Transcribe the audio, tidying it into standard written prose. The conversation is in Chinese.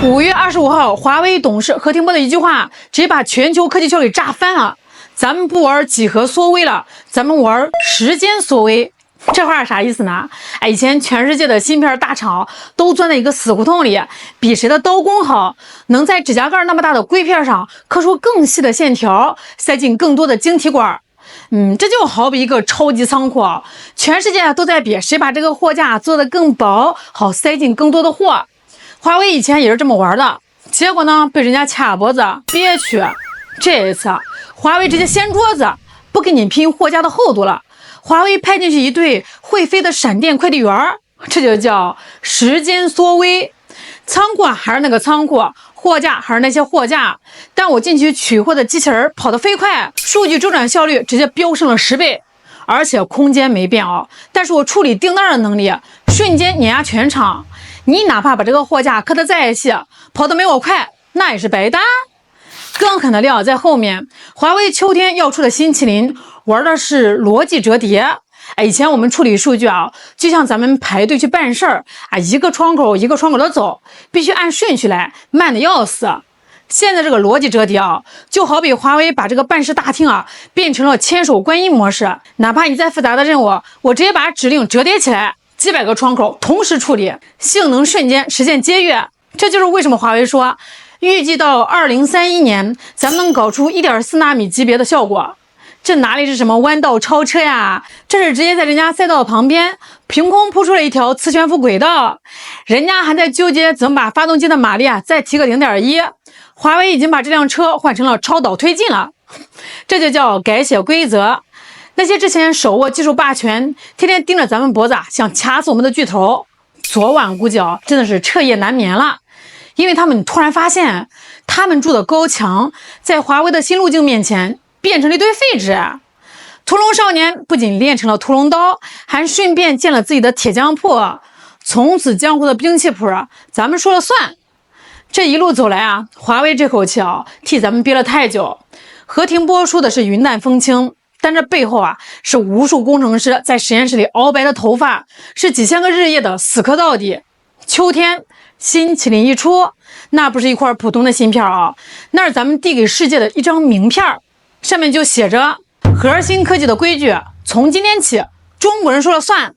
5月25号，华为董事何庭波的一句话，直接把全球科技圈给炸翻了。咱们不玩几何缩微了，咱们玩时间缩微。这话是啥意思呢？以前全世界的芯片大厂都钻在一个死胡同里，比谁的刀工好，能在指甲盖那么大的硅片上刻出更细的线条，塞进更多的晶体管。这就好比一个超级仓库，全世界都在比谁把这个货架做得更薄，好塞进更多的货。华为以前也是这么玩的，结果呢被人家掐脖子憋屈。这一次，华为直接掀桌子，不跟你拼货架的厚度了。华为派进去一队会飞的闪电快递员，这就叫时间缩微。仓库还是那个仓库，货架还是那些货架，但我进去取货的机器人跑得飞快，数据周转效率直接飙升了10倍，而且空间没变但是我处理订单的能力瞬间碾压全场。你哪怕把这个货架刻得再细，跑得没我快，那也是白搭。更狠的料在后面，华为秋天要出的新麒麟玩的是逻辑折叠。以前我们处理数据就像咱们排队去办事儿一个窗口一个窗口的走，必须按顺序来，慢的要死。现在这个逻辑折叠就好比华为把这个办事大厅变成了千手观音模式，哪怕你再复杂的任务，我直接把指令折叠起来，几百个窗口同时处理，性能瞬间实现节约。这就是为什么华为说预计到2031年咱们能搞出1.4纳米级别的效果。这哪里是什么弯道超车呀，这是直接在人家赛道旁边凭空铺出了一条磁悬浮轨道，人家还在纠结怎么把发动机的马力再提个 0.1， 华为已经把这辆车换成了超导推进了。这就叫改写规则。那些之前手握技术霸权，天天盯着咱们脖子想掐死我们的巨头，昨晚估计真的是彻夜难眠了。因为他们突然发现，他们筑的高墙在华为的新路径面前变成了一堆废纸。屠龙少年不仅练成了屠龙刀，还顺便建了自己的铁匠铺，从此江湖的兵器谱咱们说了算。这一路走来华为这口气替咱们憋了太久。何庭波说的是云淡风轻，但这背后是无数工程师在实验室里熬白的头发，是几千个日夜的死磕到底。秋天新麒麟一出，那不是一块普通的芯片那是咱们递给世界的一张名片，上面就写着核心科技的规矩，从今天起中国人说了算。